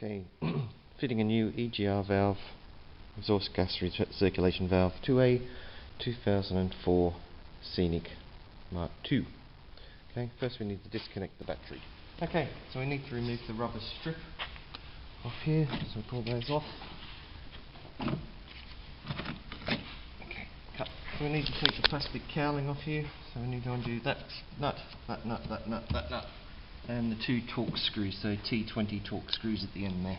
Okay, fitting a new EGR valve, exhaust gas recirculation valve to a 2004 Scenic Mark II. Okay, first we need to disconnect the battery. Okay, so we need to remove the rubber strip off here, so pull those off. Okay, cut. So we need to take the plastic cowling off here, so we need to undo that nut, that nut, that nut, that nut, and the two Torx screws, so T20 Torx screws at the end there.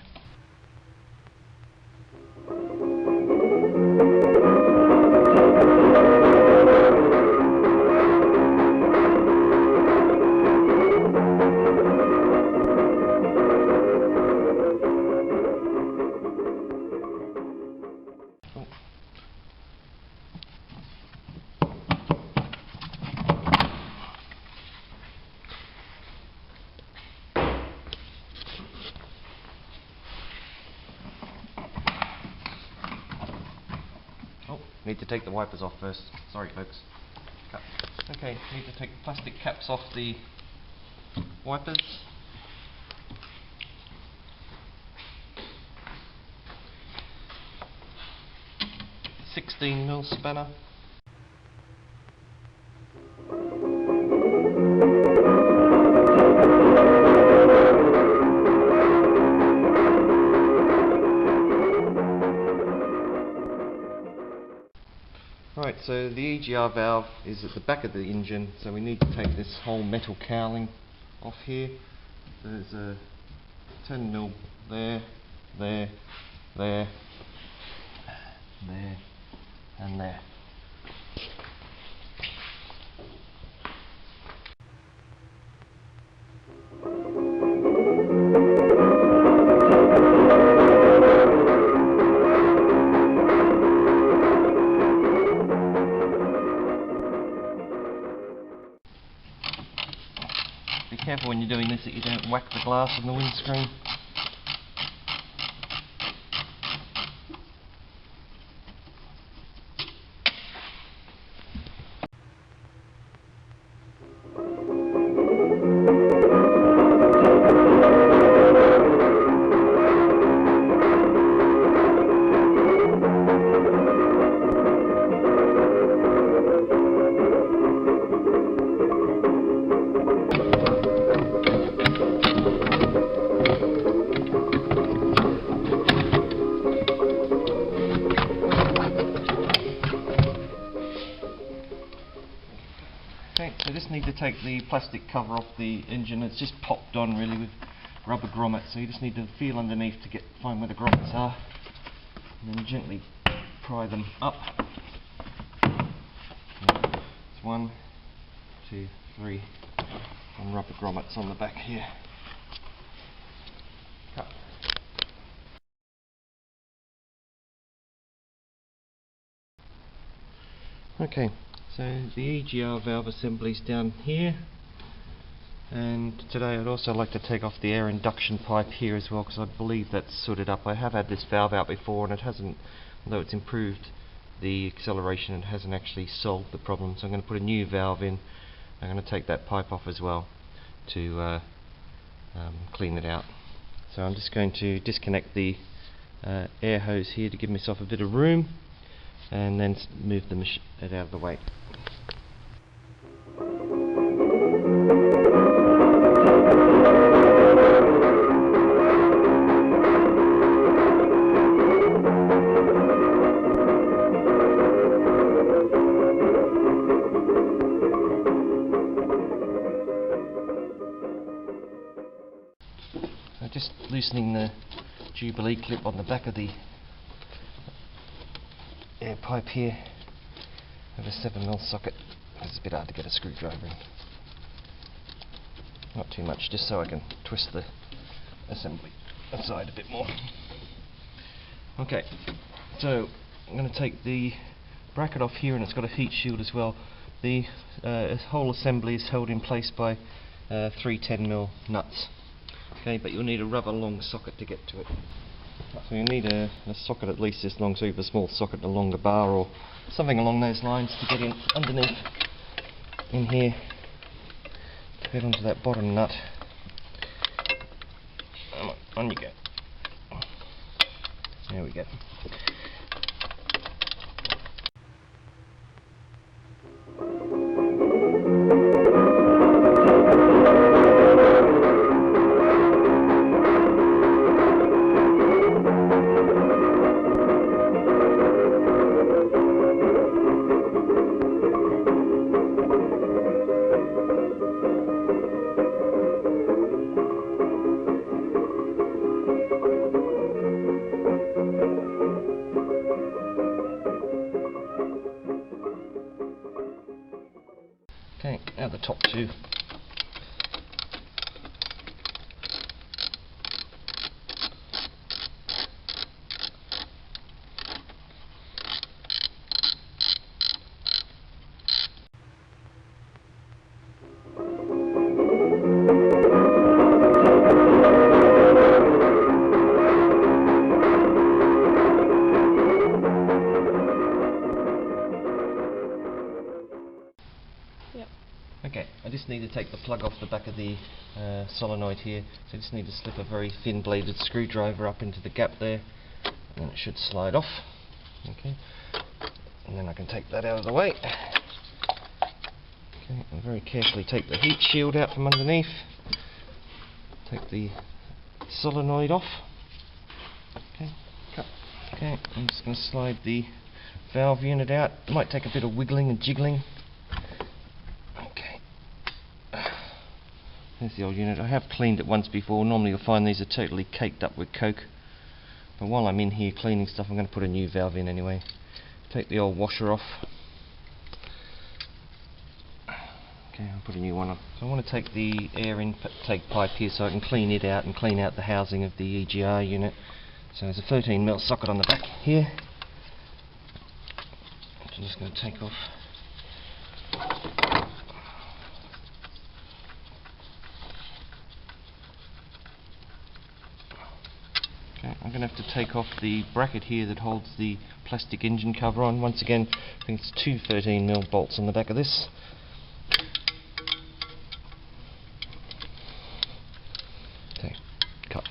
Need to take the wipers off first. Sorry folks. Cut. Okay, need to take the plastic caps off the wipers. .16mm spanner. Right, so the EGR valve is at the back of the engine, so we need to take this whole metal cowling off here. There's a 10mm there, there, there, there, and there. Be careful when you're doing this that you don't whack the glass on the windscreen. Okay, so just need to take the plastic cover off the engine. It's just popped on really with rubber grommets, so you just need to feel underneath to find where the grommets are, and then gently pry them up. It's 1, 2, 3, and rubber grommets on the back here. Cut. Okay. So the EGR valve assembly's down here, and today I'd also like to take off the air induction pipe here as well, because I believe that's sooted up. I have had this valve out before and it hasn't, although it's improved the acceleration, it hasn't actually solved the problem, so I'm going to put a new valve in. I'm going to take that pipe off as well to clean it out. So I'm just going to disconnect the air hose here to give myself a bit of room, and then move it out of the way. So just loosening the Jubilee clip on the back of the air pipe here with a 7mm socket. It's a bit hard to get a screwdriver in. Not too much, just so I can twist the assembly aside a bit more. Okay, so I'm going to take the bracket off here, and it's got a heat shield as well. The whole assembly is held in place by 3 10mm nuts. Okay, but you'll need a rubber long socket to get to it. So you need a socket at least this long, so you have a small socket and a longer bar or something along those lines to get in underneath in here. Get onto that bottom nut. On you go. There we go. Okay, now the top two. Okay, I just need to take the plug off the back of the solenoid here, so I just need to slip a very thin bladed screwdriver up into the gap there, and it should slide off. Okay, and then I can take that out of the way. Okay, and very carefully take the heat shield out from underneath, take the solenoid off. Okay, cut. Okay, I'm just going to slide the valve unit out. It might take a bit of wiggling and jiggling. There's the old unit. I have cleaned it once before. Normally you'll find these are totally caked up with coke, but while I'm in here cleaning stuff, I'm going to put a new valve in anyway. Take the old washer off. Okay, I'll put a new one on. So I want to take the air intake pipe here so I can clean it out and clean out the housing of the EGR unit. So there's a 13mm socket on the back here. I'm just going to take off. Okay, I'm going to have to take off the bracket here that holds the plastic engine cover on. Once again, I think it's two 13mm bolts on the back of this. Okay, cut.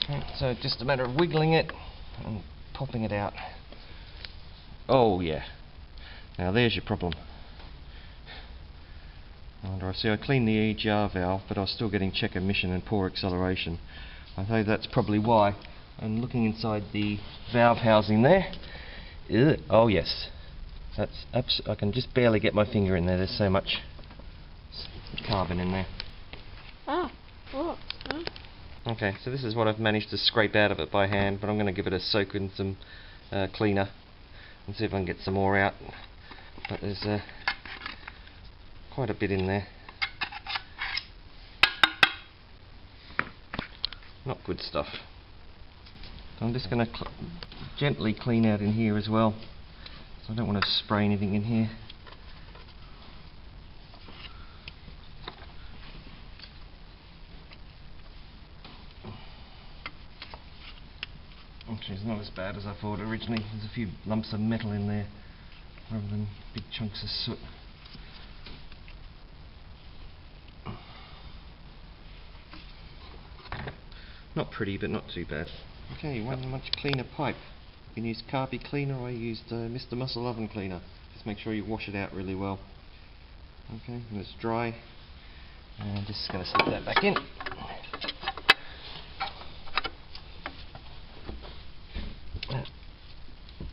Okay, so just a matter of wiggling it and popping it out. Oh yeah, now there's your problem. I see I cleaned the EGR valve, but I was still getting check emission and poor acceleration. I think that's probably why. And looking inside the valve housing there, oh yes, that's I can just barely get my finger in there. There's so much carbon in there. Ah, what? Okay, so this is what I've managed to scrape out of it by hand, but I'm going to give it a soak in some cleaner and see if I can get some more out. But there's quite a bit in there. Not good stuff. So I'm just going to gently clean out in here as well. So I don't want to spray anything in here. Actually, it's not as bad as I thought originally. There's a few lumps of metal in there rather than big chunks of soot. Not pretty, but not too bad. Okay, one much cleaner pipe. You can use Carby cleaner, or I used Mr. Muscle oven cleaner. Just make sure you wash it out really well. Okay, when it's dry, and just going to slip that back in.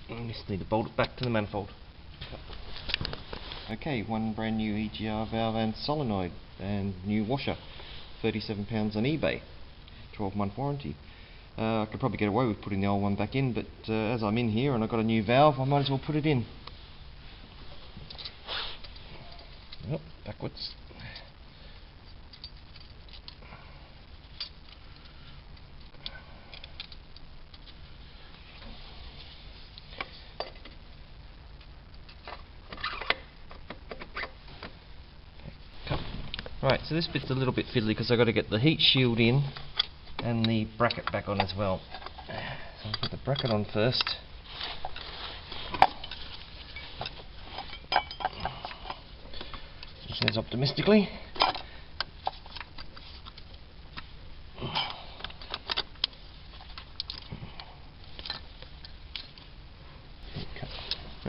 And just need to bolt it back to the manifold. Okay, one brand new EGR valve and solenoid and new washer. £37 on eBay. 12-month warranty. I could probably get away with putting the old one back in, but as I'm in here and I've got a new valve, I might as well put it in. Oh, backwards. Right, so this bit's a little bit fiddly because I've got to get the heat shield in and the bracket back on as well. So I'll put the bracket on first. Which says optimistically.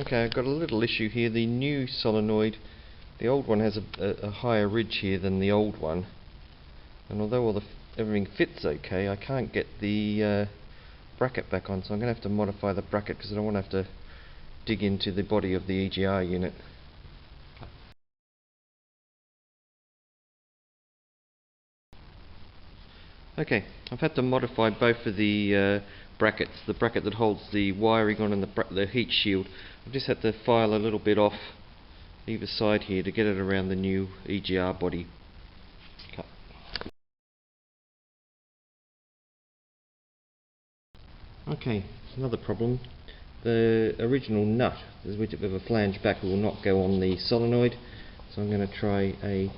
Okay, I've got a little issue here. The new solenoid, the old one has a higher ridge here than the old one, and although everything fits okay, I can't get the bracket back on, so I'm going to have to modify the bracket because I don't want to have to dig into the body of the EGR unit. Okay, I've had to modify both of the brackets, the bracket that holds the wiring on and the heat shield. I've just had to file a little bit off either side here to get it around the new EGR body. Cut. Okay, another problem. The original nut, with a flange back, will not go on the solenoid, so I'm going to try a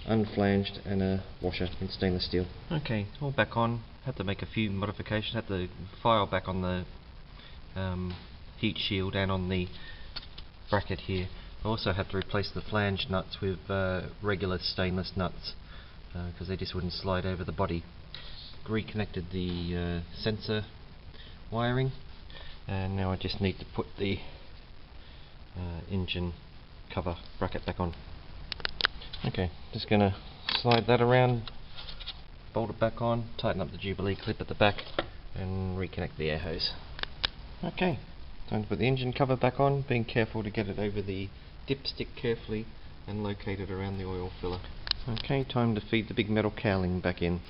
unflanged and a washer in stainless steel. Okay, all back on. Had to make a few modifications. Had to file back on the heat shield and on the bracket here. I also had to replace the flange nuts with regular stainless nuts because they just wouldn't slide over the body. Reconnected the sensor wiring, and now I just need to put the engine cover bracket back on. Okay, just going to slide that around, bolt it back on, tighten up the Jubilee clip at the back, and reconnect the air hose. Okay, time to put the engine cover back on, being careful to get it over the dipstick carefully and locate it around the oil filler. Okay, time to feed the big metal cowling back in.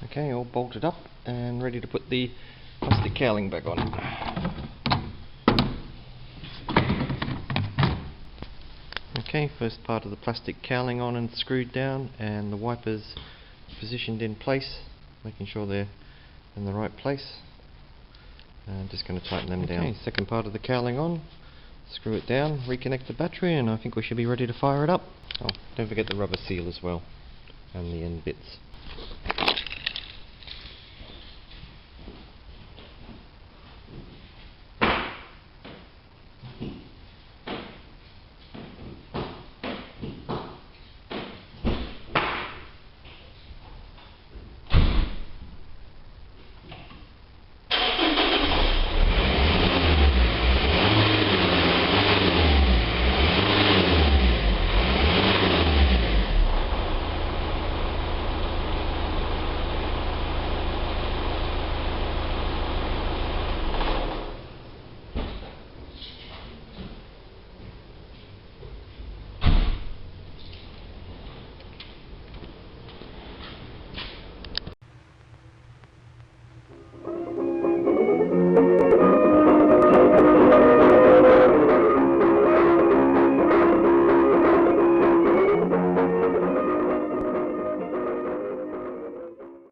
Okay, all bolted up and ready to put the plastic cowling back on. Okay, first part of the plastic cowling on and screwed down, and the wipers positioned in place, making sure they're in the right place. And just going to tighten them down. Second part of the cowling on, screw it down, reconnect the battery, and I think we should be ready to fire it up. Oh, don't forget the rubber seal as well, and the end bits.